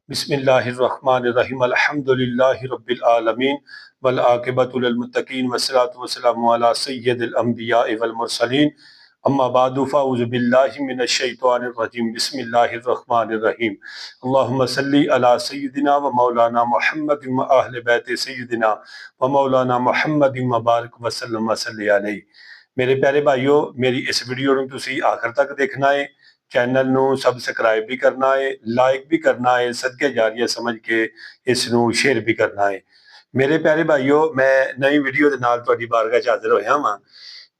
बिस्मिल्लाहिर्रहमानिर्रहीम अल्हम्दुलिल्लाहि रब्बिल आलमीन वल आक़िबतु लिल मुत्तक़ीन वस्सलातु वस्सलामु अला सय्यिदिल अंबियाइ वल मुरसलीन अम्मा बादु फ़अऊज़ु बिल्लाहि मिनश शैतानिर रजीम बिस्मिल्लाहिर्रहमानिर्रहीम अल्लाहुम्मा सल्लि अला सय्यिदिना व मौलाना मुहम्मदिन व अहले बैत सय्यिदिना व मौलाना मुहम्मदिन व बारिक व सल्लम व सल्लि अलैहि। मेरे प्यारे भाइयों, मेरी इस वीडियो ਨੂੰ ਤੁਸੀਂ आखिर तक देखना है। चैनल ਨੂੰ सबसक्राइब भी करना है, लाइक भी करना है, सदके जारिया समझ के इस ਨੂੰ शेयर भी करना है। मेरे प्यारे भाइयों, मैं नई वीडियो ਦੇ ਨਾਲ ਤੁਹਾਡੀ ਬਾਰਗਾਹ 'ਚ ਹਾਜ਼ਰ ਹੋਇਆ ਹਾਂ।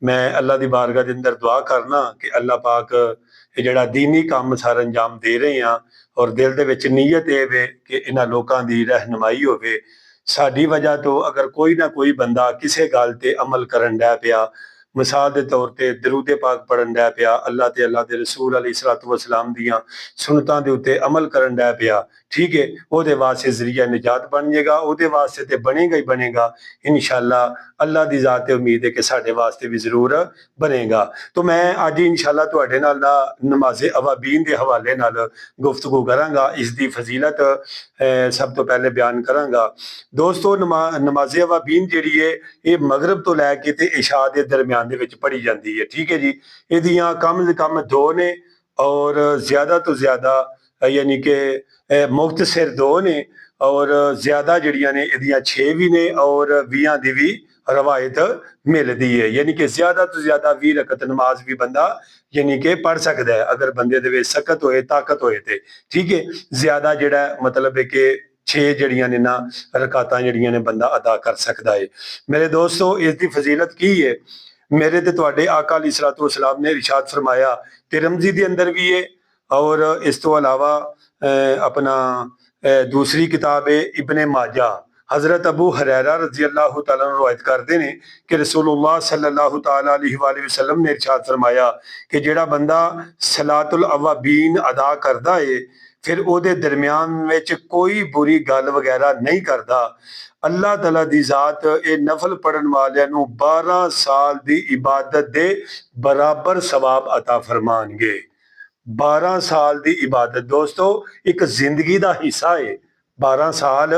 मैं अल्लाह ਦੀ ਬਾਰਗਾਹ ਦੇ ਅੰਦਰ ਦੁਆ ਕਰਨਾ ਕਿ ਅੱਲਾਹ ਪਾਕ ਇਹ ਜਿਹੜਾ दीनी ਕੰਮ ਸਾਰਾ ਅੰਜਾਮ ਦੇ ਰਹੇ ਆ ਔਰ ਦਿਲ ਦੇ ਵਿੱਚ ਨੀਅਤ ਇਹ ਵੇ ਕਿ ਇਹਨਾਂ ਲੋਕਾਂ ਦੀ ਰਹਿਨਮਾਈ ਹੋਵੇ। ਸਾਡੀ ਵਜ੍ਹਾ ਤੋਂ ਅਗਰ ਕੋਈ ਨਾ ਕੋਈ ਬੰਦਾ ਕਿਸੇ ਗੱਲ ਤੇ ਅਮਲ ਕਰਨ ਡੈ ਪਿਆ, मिसाल के तौर पर दरूद पाक पढ़न डै पिया, अल्लाह ते अल्लाह के रसूल अलैहिस्सलातु वस्सलाम दियां सुन्नतां दे उत्ते अमल करन डै पिया, ठीक है, ओहदे वास्ते जरिया निजात बन जाएगा, ओहदे वास्ते ते बनेगा ही बनेगा इंशाअल्लाह। अल्लाह दी जात ते उम्मीद है कि साडे वास्ते भी जरूर बनेगा। तो मैं अज इंशाअल्लाह तुहाडे नाल नमाज़े अवाबीन के हवाले नाल गुफ्तगू करांगा, इसकी फजीलत सब तो पहले बयान करांगा। दोस्तों, नमाज़े अवाबीन जिहड़ी है ये मगरब तो लैके ते इशा के दरम्यान दे विच पढ़ी जाती है, ठीक है जी। इहदियां कम से कम दो ने और ज्यादा तो ज्यादा यानी कि मुख्तसर दो ने और ज्यादा जड़ियां ने इहदियां 6 भी ने और 20 की भी रवायत मिलती है, यानी कि ज्यादा तो ज्यादा 20 रकत नमाज भी बंदा यानी कि पढ़ सकता है अगर बंदे दे विच सकत होए, ताकत होए ते, ठीक है। ज्यादा जिहड़ा मतलब है कि 6 जड़ियां ने ना रकातां जड़ियां ने बंदा अदा कर सकता है। मेरे दोस्तों, इसकी फजीलत की है, मेरे ते तुहाडे आका अलैहिस्सलातु वस्सलाम ने इरशाद फरमाया, तिरमिज़ी दे अंदर भी है और इस तो अलावा अपना दूसरी किताब है इब्ने माजा। हजरत अबू हुरैरा रज़ी अल्लाह तआला अन्हु रवायत करते हैं कि रसूलुल्लाह सल्लल्लाहु तआला अलैहि वसल्लम ने इरशाद फरमाया कि जेड़ा बंदा सलातुल अवाबीन अदा करदा है फिर ओहदे दरम्यान विच कोई बुरी गल वगैरह नहीं करता, अल्लाह तआला दी जात ये नफल पढ़न वालियां नू 12 साल दी इबादत दे बराबर सवाब अता फरमानगे। 12 साल दी इबादत दोस्तों एक जिंदगी दा हिस्सा है। 12 साल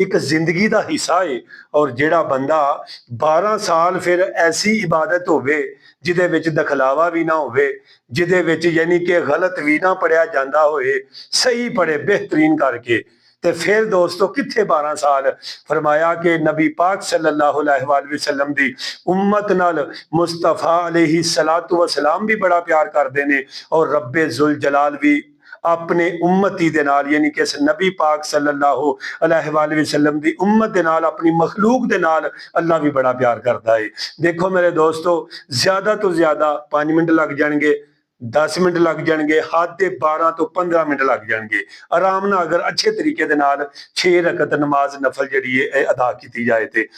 एक जिंदगी दा हिस्सा है और जेड़ा बंदा 12 साल फिर ऐसी इबादत होवे जिदे विच दखलावा भी ना होवे, जिदे विच यानी कि गलत भी ना पढ़िया जांदा होए, सही पढ़े बेहतरीन करके, ते फिर दोस्तों किथे 12 साल। फरमाया कि नबी पाक सल्लल्लाहु अलैहि वसल्लम दी उम्मत नाल मुस्तफा अलैहि सलातु वसलाम भी बड़ा प्यार करते हैं और रब्बे जुल जलाल भी अपने उम्मती दे नाल यानी कि इस नबी पाक सल्लल्लाहु अलैहि वसल्लम दी उम्मत दे नाल अपनी मखलूक दे नाल अल्लाह भी बड़ा प्यार करता है। देखो मेरे दोस्तों, ज्यादा तो ज्यादा 5 मिनट लग जाएंगे, 10 मिनट लग जाएंगे, हद दे 12 तो 15 मिनट लग जाएंगे आराम ना अगर अच्छे तरीके दे नाल 6 रकत नमाज नफल जिहड़ी है अदा की जाए थे,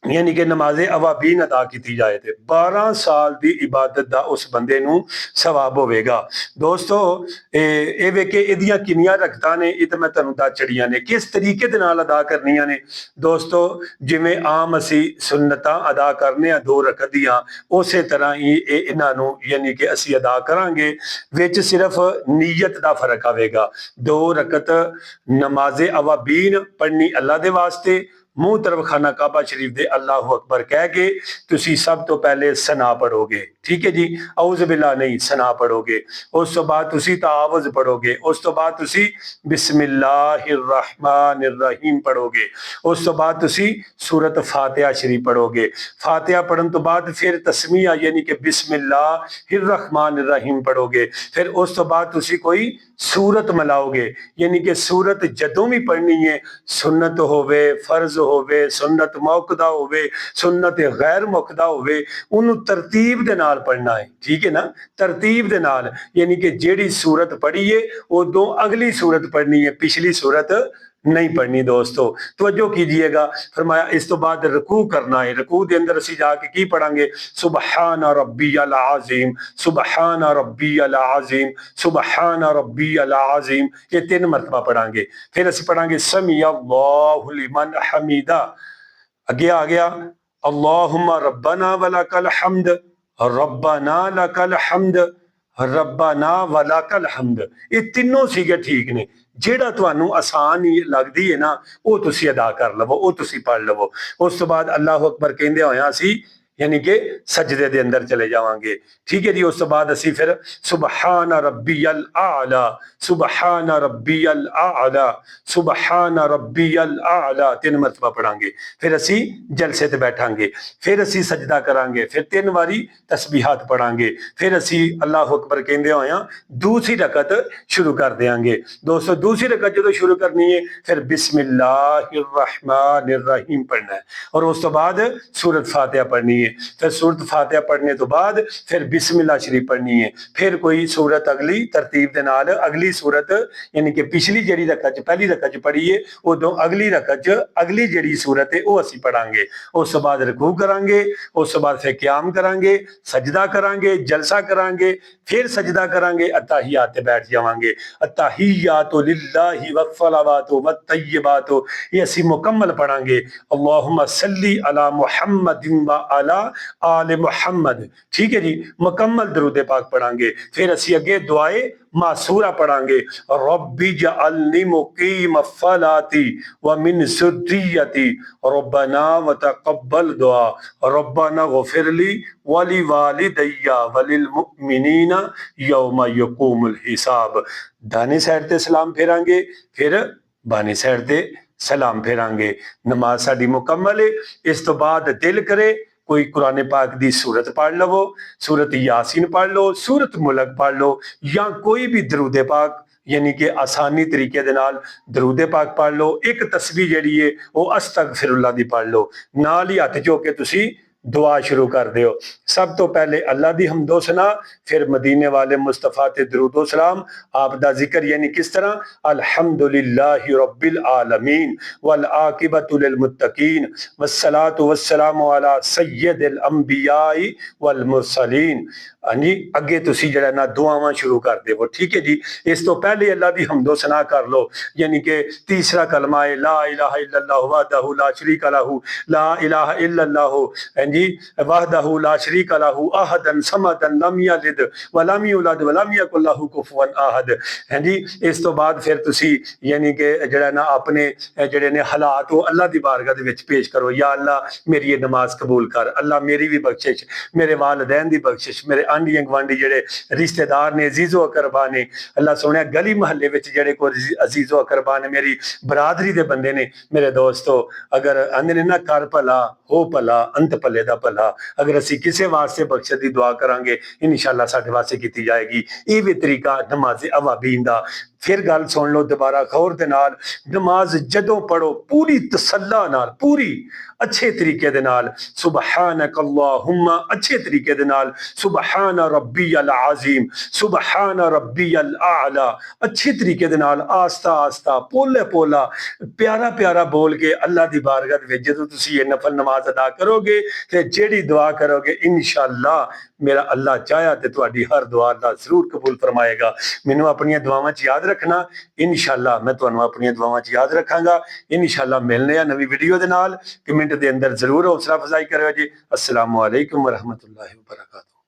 यानी कि नमाज़े अवाबीन अदा की जाए थे 12 साल की इबादत का उस बंदे नू सवाब होवेगा। दोस्तों, ये वे कि इहदियां किन्नियां रकतां ने, ये तो मैं तुहानूं दस छड़ियां ने, किस तरीके दे नाल अदा करनियां ने। दोस्तों, जिवें आम असी सुन्नतां अदा करने 2 रकत दियां, उस तरह ही इन्हां नूं यानी कि असी अदा करांगे, विच सिर्फ नीयत का फर्क आवेगा। 2 रकत नमाज़े अवाबीन पढ़नी अल्लाह दे वास्ते, मुंह तरफ खाना काबा शरीफ दे अल्लाह अकबर कह के तुसी सब तो पहले सना पढ़ोगे, ठीक है जी, औज़ बिल्ला नहीं सना पढ़ोगे, उस तो बाद तुसी तावज़ पढ़ोगे, उस तो बाद तुसी बिस्मिल्लाहिर्रहमानिर्रहीम पढ़ोगे, उस तो बाद तुसी सूरत फातिहा शरीफ पढ़ोगे। फातिहा पढ़न तो बाद फिर तस्मीया यानी कि बिस्मिल्लाहिर्रहमानिर्रहीम पढ़ोगे, फिर उस तो बाद तुसी कोई सूरत मिलाओगे, यानी कि सूरत जदों भी पढ़नी है, सुन्नत होवे, फर्ज होवे, सुन्नत मौकदा होवे, सुन्नत गैर मौकदा होवे, उन्होंने तरतीब दे नाल पढ़ना है, ठीक है ना, तरतीब दे नाल, यानी कि जेड़ी सूरत पढ़ी है उदों अगली सूरत पढ़नी है, पिछली सूरत नहीं पढ़नी। दोस्तों तवज्जो कीजिएगा, फरमाया इस तो बाद रकू करना है, रकू के अंदर असी जाके की पढ़ांगे, सुबहान रब्बियल आज़ीम, सुबहान रब्बियल आज़ीम, सुबहान रब्बियल आज़ीम, ये 3 मरतबा पढ़ांगे। फिर असी पढ़ांगे समी अल्लाहु लिमन हमीदा, अगे आ गया अल्लाहुम्मा रब्बना वलकल हम्द, रब्बना लकल हम्द, रब्बाना वलाकल हम्द, ये तीनों सीगे ठीक ने। ਜਿਹੜਾ ਤੁਹਾਨੂੰ ਆਸਾਨ ਹੀ ਲੱਗਦੀ ਹੈ ਨਾ ਉਹ ਤੁਸੀਂ ਅਦਾ ਕਰ ਲਵੋ, ਉਹ ਤੁਸੀਂ ਪੜ ਲਵੋ। ਉਸ ਤੋਂ ਬਾਅਦ ਅੱਲਾਹੁ ਅਕਬਰ ਕਹਿੰਦੇ ਹੋਇਆ ਅਸੀਂ यानी कि सजदे दे अंदर चले जावांगे। ठीक है जी। उस बाद असी फिर सुबहान रब्बियल आला, सुबहान रब्बियल आला, सुबहान रब्बियल आला 3 मरतबा पढ़ांगे। फिर असी जलसे ते बैठांगे, फिर असी सजदा करांगे, फिर 3 बारी तस्बीहात पढ़ांगे, फिर असी अल्लाह अकबर कहंदे होया दूसरी रकत शुरू कर देंगे। दोस्तों दूसरी रकत जो शुरू करनी है फिर बिस्मिल्लाहिर रहमानिर रहीम पढ़ना है और उस तो बाद सूरत फातिहा पढ़नी है। फिर सूरत फातिहा पढ़ने तो बाद फिर बिस्मिल्लाह शरीफ पढ़नी है। फिर कोई सूरत अगली तरतीब दे नाल अगली सूरत यानी कि पिछली जिहड़ी रकत पहली रकत पढ़ी है उदों अगली रकत अगली जिहड़ी सूरत है वो असीं पढ़ांगे। उस बाद रकू करांगे, उस बाद फिर क़याम करांगे, सजदा करांगे, जलसा करांगे, फिर सजदा करांगे, अत्ताहियात ते बैठ जावांगे। अत्ताहियातु लिल्लाहि वस्सलावातु वत्तय्यिबातु ये असीं मुकम्मल पढ़ांगे। अल्लाहुम्मा सल्ली अला मुहम्मदिन व अला आले मुहम्मद। ठीक है जी। मुकम्मल दरूद पाक पढ़ांगे। फिर असी अगे दुआए मासूरा पढ़ांगे। रब्बी जअलनी मुकीम फ़लाती व मिन ज़ुर्रियती रब्बना व तक़ब्बल दुआ रब्बना ग़फ़िरली व लिवालिदैया व लिलमुमिनीना यौम यक़ूमुल हिसाब। दाने साइड ते सलाम फेरांगे, फिर बानी साइड ते सलाम फेरांगे। नमाज साडी मुकम्मल है। इस तो बाद दिल करे कोई कुरान पाक दी सूरत पढ़ लवो, सूरत यासीन पढ़ लो, सूरत मुल्क पढ़ लो या कोई भी दरूद पाक यानी कि आसानी तरीके दे नाल दरूद पाक पढ़ लो। एक तस्बीह जिहड़ी है वो अस्तगफिरुल्लाह दी पढ़ लो। नाल ही हथ चो के तुसी दुआ शुरू कर दियो। सब तो पहले अल्लाह दी हम्दो सना, फिर मदीने वाले मुस्तफा ते दरूदो सलाम। आप दा जिक्र यानी किस तरह अल्हम्दुलिल्लाहि रब्बिल आलमीन वल आकिबतु लिल मुत्तकीन वस्सलातु वस्सलामु अला सय्यदिल अंबियाई वल मुरसलीन। हाँ जी। अगे तुसी जड़ा ना दुआवां शुरू कर देवो। ठीक है जी। इस तो पहले अल्लाह दी हम्दो सना कर लो यानी कि तीसरा कलमा है ला इलाहा इल्लल्लाहु वहदहु ला शरीका लहू, ला इलाहा इल्लल्लाहु जी वहदहु ला शरीका लहू अहदन समदन लम यलिद व लम यूलद व लम यकुल लहू कुफुवन अहद। हैं जी। इस तो बाद फिर तुसी यानी कि जड़ा ना अपने जड़े ने हालात वो अल्लाह दी बारगाह दे विच पेश करो। या अल्लाह मेरी ये नमाज कबूल कर, अल्लाह मेरी भी बख्शिश, मेरे वालिदैन दी बख्शिश, मेरे आंढी गुआंढी जेड़े रिश्तेदार ने अजीजो अकरबा ने, अल्लाह सोने गली महल्ले विच जेड़े को अजीजो अकरबा ने, मेरी बरादरी दे बंदे ने, मेरे दोस्तों अगर आंदे ने ना कर भला हो भला अंत भले दा भला, अगर असी किसी वास्ते बख्शत दी दुआ करांगे इंशाअल्लाह साडे वास्ते कीती जाएगी। ये भी तरीका नमाज अवाबीन दा। फिर गल सुन लो दोबारा गौर दे नाल, नमाज जदों पढ़ो पूरी तसल्ला नाल, पूरी अच्छे तरीके दे नाल सुबहानक अल्लाहुम्मा अच्छे तरीके दे नाल सुबहान रब्बियल अज़ीम, सुबहान रब्बियल आला अच्छे तरीके दे नाल आस्ता आस्ता पोले पोला प्यारा प्यारा बोल के अल्लाह दी बारगाह दे विच जदों तुसीं ये नफल नमाज अदा करोगे ते जेड़ी दुआ करोगे इंशाअल्लाह मेरा अल्लाह चाहा ते तुहाडी हर दुआ अल्लाह जरूर कबूल फरमाएगा। मैनूं अपनियां दुआवां च याद रखना, इंशाअल्लाह मैं तुहानूं अपनियां दुआवां च याद रखांगा। इंशाअल्लाह मिलने आ नवी वीडियो दे नाल। कमेंट दे अंदर जरूर हौसला अफजाई करियो जी। अस्सलामु अलैकुम व रहमतुल्लाहि व बरकातहू।